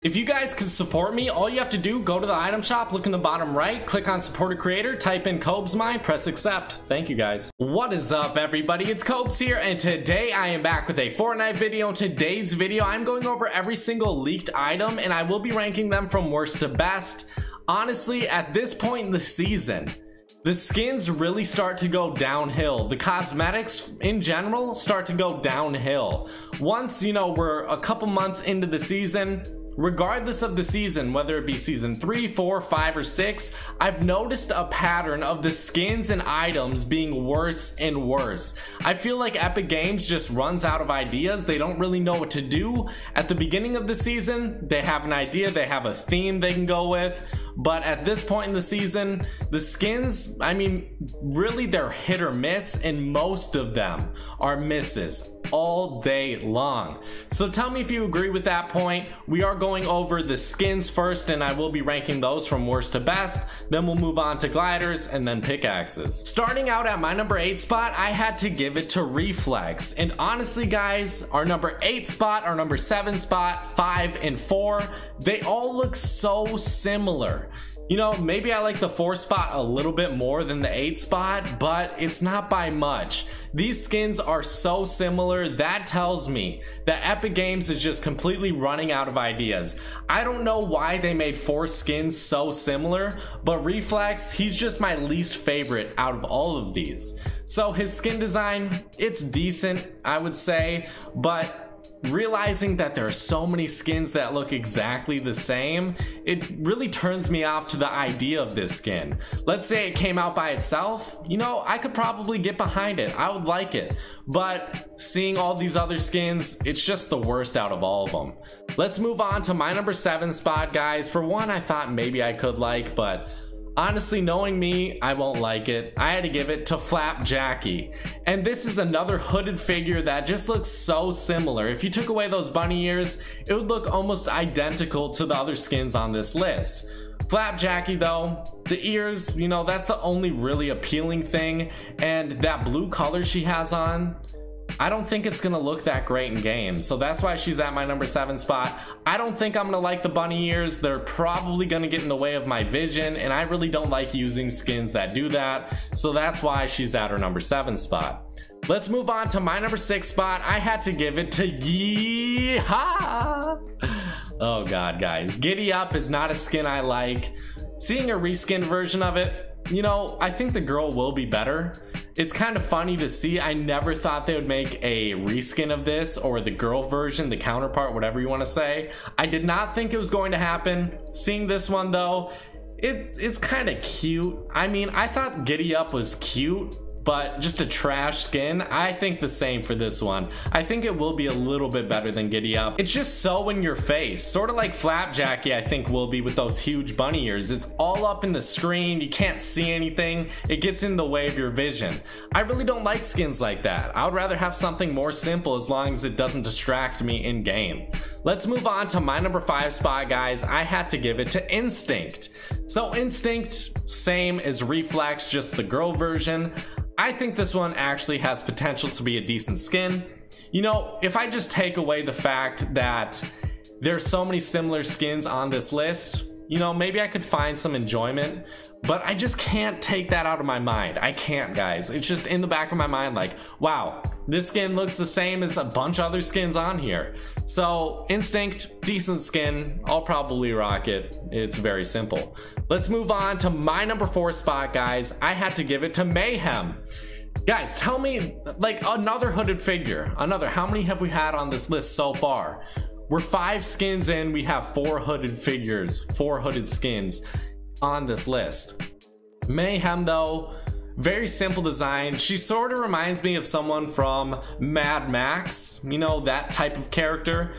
If you guys can support me, all you have to do, go to the item shop, look in the bottom right, click on support a creator, type in Cobesmine, press accept. Thank you guys. What is up everybody, it's Cobes here, and today I am back with a Fortnite video. In today's video, I'm going over every single leaked item, and I will be ranking them from worst to best. Honestly, at this point in the season, the skins really start to go downhill. The cosmetics in general start to go downhill. Once, you know, we're a couple months into the season, regardless of the season, whether it be season 3, 4, 5, or 6, I've noticed a pattern of the skins and items being worse and worse. I feel like Epic Games just runs out of ideas. They don't really know what to do. At the beginning of the season, they have an idea, they have a theme they can go with. But at this point in the season, the skins, I mean, really they're hit or miss, and most of them are misses all day long. So tell me if you agree with that point. We are going over the skins first, and I will be ranking those from worst to best. Then we'll move on to gliders and then pickaxes. Starting out at my number 8 spot, I had to give it to Reflex. And honestly guys, our number 8 spot, our number 7 spot, 5 and 4, they all look so similar. You know, maybe I like the 4 spot a little bit more than the 8 spot, but it's not by much. These skins are so similar. That tells me that Epic Games is just completely running out of ideas. I don't know why they made 4 skins so similar, but Reflex, he's just my least favorite out of all of these. So his skin design, it's decent, I would say, but realizing that there are so many skins that look exactly the same, it really turns me off to the idea of this skin. Let's say it came out by itself, you know, I could probably get behind it, I would like it, but seeing all these other skins, it's just the worst out of all of them. Let's move on to my number 7 spot, guys. For one, I thought maybe I could like, but honestly, knowing me, I won't like it. I had to give it to Flapjackie. And this is another hooded figure that just looks so similar. If you took away those bunny ears, it would look almost identical to the other skins on this list. Flapjackie though, the ears, you know, that's the only really appealing thing. And that blue color she has on, I don't think it's gonna look that great in game, so that's why she's at my number 7 spot. I don't think I'm gonna like the bunny ears. They're probably gonna get in the way of my vision, and I really don't like using skins that do that, so that's why she's at her number 7 spot. Let's move on to my number 6 spot. I had to give it to Yeehaw. Oh god, guys, Giddy Up is not a skin I like. Seeing a reskin version of it, you know, I think the girl will be better. It's kind of funny to see. I never thought they would make a reskin of this, or the girl version, the counterpart, whatever you want to say. I did not think it was going to happen. Seeing this one though, it's kind of cute. I mean, I thought Giddy Up was cute, but just a trash skin. I think the same for this one. I think it will be a little bit better than Giddy Up. It's just so in your face, sort of like Flapjackie I think will be with those huge bunny ears. It's all up in the screen, you can't see anything, it gets in the way of your vision. I really don't like skins like that. I would rather have something more simple as long as it doesn't distract me in game. Let's move on to my number 5 spot, guys. I had to give it to Instinct. So Instinct, same as Reflex, just the girl version. I think this one actually has potential to be a decent skin. You know, if I just take away the fact that there's so many similar skins on this list, you know, maybe I could find some enjoyment, but I just can't take that out of my mind. I can't, guys. It's just in the back of my mind like, wow, this skin looks the same as a bunch of other skins on here. So Instinct, decent skin, I'll probably rock it. It's very simple. Let's move on to my number 4 spot, guys. I had to give it to Mayhem. Guys, tell me, like, another hooded figure, how many have we had on this list so far? We're 5 skins in, we have 4 hooded figures, 4 hooded skins on this list. Mayhem though, very simple design. She sort of reminds me of someone from Mad Max, you know, that type of character.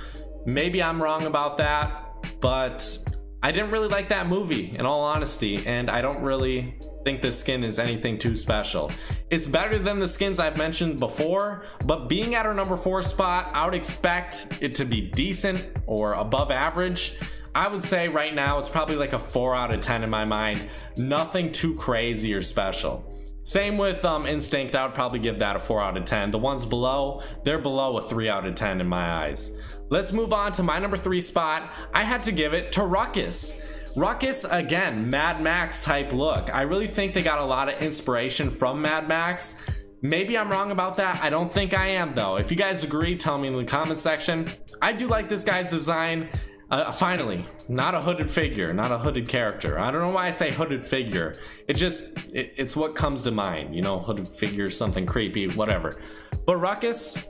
Maybe I'm wrong about that, but I didn't really like that movie in all honesty, and I don't really think this skin is anything too special. It's better than the skins I've mentioned before, but being at our number 4 spot, I would expect it to be decent or above average. I would say right now it's probably like a 4 out of 10 in my mind. Nothing too crazy or special. Same with Instinct. I would probably give that a 4 out of 10. The ones below, they're below a 3 out of 10 in my eyes. Let's move on to my number 3 spot. I had to give it to Ruckus. Ruckus, again, Mad Max type look. I really think they got a lot of inspiration from Mad Max. Maybe I'm wrong about that. I don't think I am, though. If you guys agree, tell me in the comment section. I do like this guy's design. Finally, not a hooded figure, not a hooded character. I don't know why I say hooded figure. It's what comes to mind, you know, hooded figure, something creepy, whatever. But Ruckus,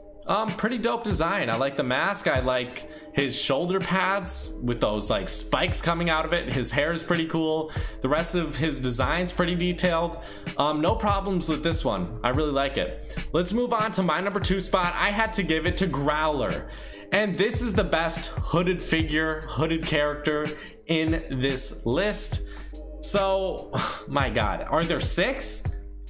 pretty dope design. I like the mask. I like his shoulder pads with those like spikes coming out of it. His hair is pretty cool. The rest of his design's pretty detailed. No problems with this one. I really like it. Let's move on to my number 2 spot. I had to give it to Growler. And this is the best hooded figure, hooded character in this list. So, my God, are there 6?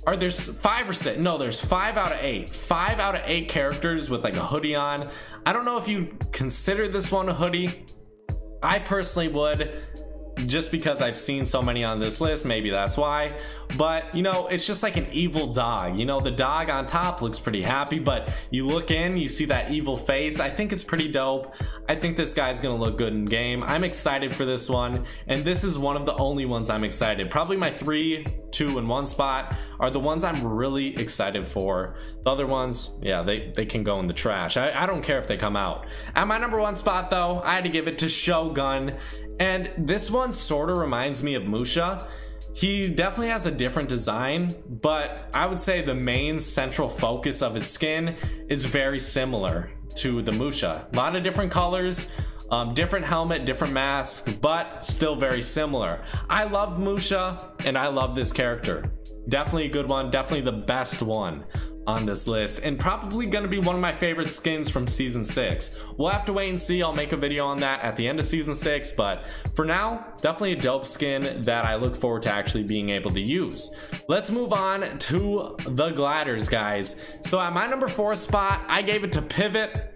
Are there 5 or 6? No, there's 5 out of 8. 5 out of 8 characters with like a hoodie on. I don't know if you consider this one a hoodie. I personally would, just because I've seen so many on this list. Maybe that's why. But you know, it's just like an evil dog. You know, the dog on top looks pretty happy, but you look in, you see that evil face. I think it's pretty dope. I think this guy's gonna look good in game. I'm excited for this one, and this is one of the only ones I'm excited. Probably my 3, 2, and 1 spot are the ones I'm really excited for. The other ones, yeah, they can go in the trash. I don't care if they come out. At my number 1 spot though, I had to give it to Shogun. And this one sort of reminds me of Musha. He definitely has a different design, but I would say the main central focus of his skin is very similar to the Musha. A lot of different colors, different helmet, different mask, but still very similar. I love Musha and I love this character. Definitely a good one, definitely the best one on this list, and probably gonna be one of my favorite skins from season 6. We'll have to wait and see. I'll make a video on that at the end of season 6, but for now, definitely a dope skin that I look forward to actually being able to use. Let's move on to the gliders, guys. So at my number 4 spot, I gave it to Pivot.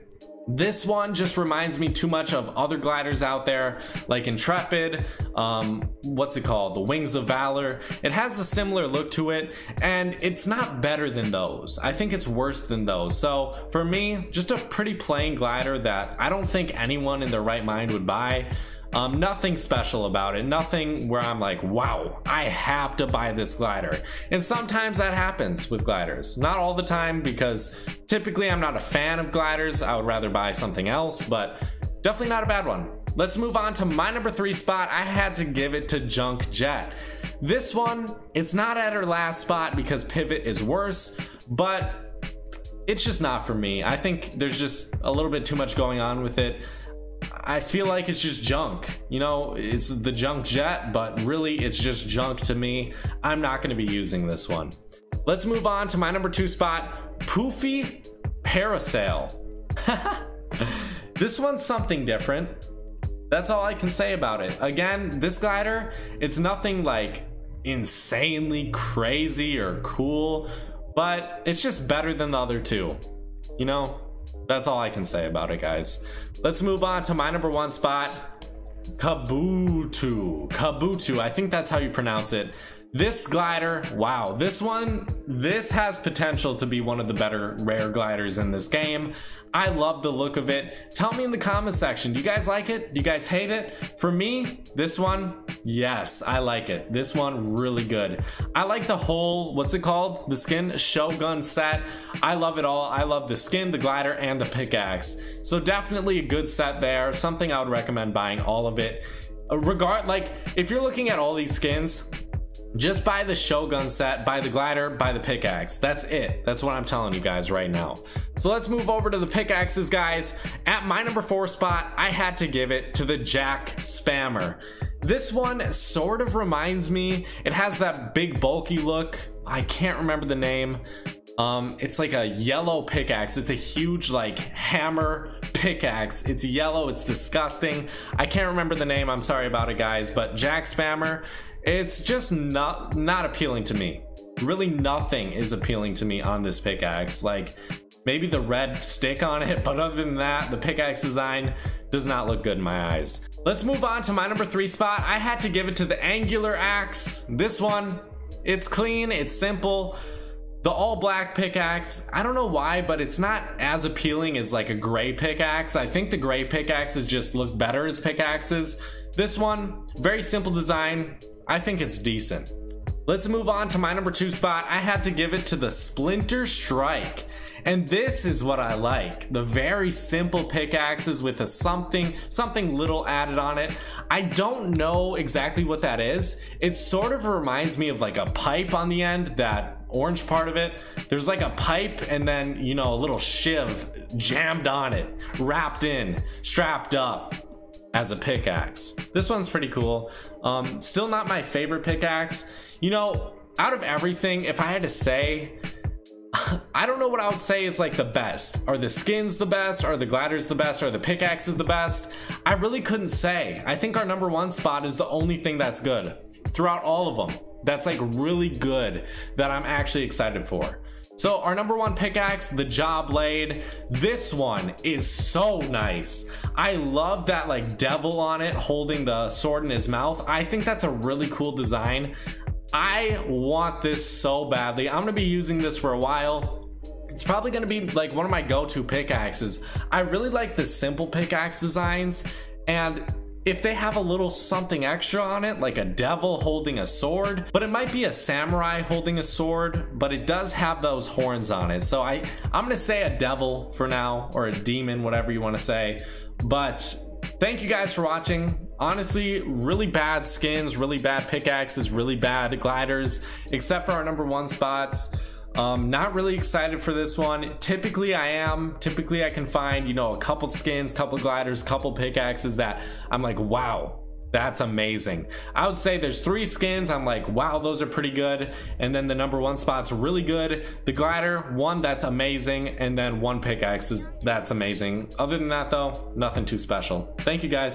This one just reminds me too much of other gliders out there, like Intrepid, what's it called? The Wings of Valor. It has a similar look to it, and it's not better than those. I think it's worse than those. So for me, just a pretty plain glider that I don't think anyone in their right mind would buy. Nothing special about it, nothing where I'm like, wow, I have to buy this glider. And sometimes that happens with gliders. Not all the time, because typically I'm not a fan of gliders. I would rather buy something else, but definitely not a bad one. Let's move on to my number 3 spot. I had to give it to Junk Jet. This one, it's not at her last spot because Pivot is worse, but it's just not for me. I think there's just a little bit too much going on with it. I feel like it's just junk. You know, it's the Junk Jet, but really it's just junk to me. I'm not going to be using this one. Let's move on to my number 2 spot, Poofy Parasail. This one's something different. That's all I can say about it. Again, this glider, it's nothing like insanely crazy or cool, but it's just better than the other 2. You know? That's all I can say about it, guys. Let's move on to my number 1 spot, Kabuto. I think that's how you pronounce it. This glider, wow, this has potential to be one of the better rare gliders in this game. I love the look of it. Tell me in the comment section, do you guys like it? Do you guys hate it? For me, this one, yes, I like it. This one, really good. I like the whole, what's it called? The skin Shogun set. I love it all. I love the skin, the glider, and the pickaxe. So definitely a good set there. Something I would recommend buying all of it. If you're looking at all these skins, just buy the Shogun set, buy the glider, buy the pickaxe. That's it. That's what I'm telling you guys right now. So let's move over to the pickaxes, guys. At my number 4 spot, I had to give it to the Jack Spammer. This one sort of reminds me, it has that big bulky look. I can't remember the name. It's like a yellow pickaxe. It's a huge like hammer pickaxe. It's yellow. It's disgusting. I can't remember the name. I'm sorry about it, guys. But Jack Spammer, it's just not appealing to me. Really nothing is appealing to me on this pickaxe. Like maybe the red stick on it, but other than that, the pickaxe design does not look good in my eyes. Let's move on to my number 3 spot. I had to give it to the Angular Axe. This one, It's clean, it's simple. The all black pickaxe, I don't know why, but it's not as appealing as like a gray pickaxe. I think the gray pickaxes just look better as pickaxes. This one, very simple design. I think it's decent. Let's move on to my number 2 spot. I had to give it to the Splinter Strike. And this is what I like. The very simple pickaxes with a something little added on it. I don't know exactly what that is. It sort of reminds me of like a pipe on the end, that orange part of it. There's like a pipe and then, you know, a little shiv jammed on it, wrapped in, strapped up as a pickaxe. This one's pretty cool. Still not my favorite pickaxe. You know, out of everything, if I had to say, I don't know what I would say is like the best. Are the skins the best? Are the gliders the best? Are the pickaxes the best? I really couldn't say. I think our number 1 spot is the only thing that's good throughout all of them. That's like really good, that I'm actually excited for. So our number 1 pickaxe, the Jaw Blade. This one is so nice. I love that like devil on it holding the sword in his mouth. I think that's a really cool design. I want this so badly. I'm gonna be using this for a while. It's probably gonna be like one of my go-to pickaxes. I really like the simple pickaxe designs, and if they have a little something extra on it, like a devil holding a sword, but it might be a samurai holding a sword, but it does have those horns on it. So I'm gonna say a devil for now, or a demon, whatever you want to say. But thank you guys for watching. Honestly, really bad skins, really bad pickaxes, really bad gliders, except for our number 1 spots. Not really excited for this one. Typically I am. Typically I can find, you know, a couple skins, couple gliders, couple pickaxes that I'm like, wow, that's amazing. I would say there's 3 skins I'm like, wow, those are pretty good. And then the number 1 spot's really good. The glider, 1 that's amazing, and then 1 pickaxe that's amazing. Other than that though, nothing too special. Thank you guys.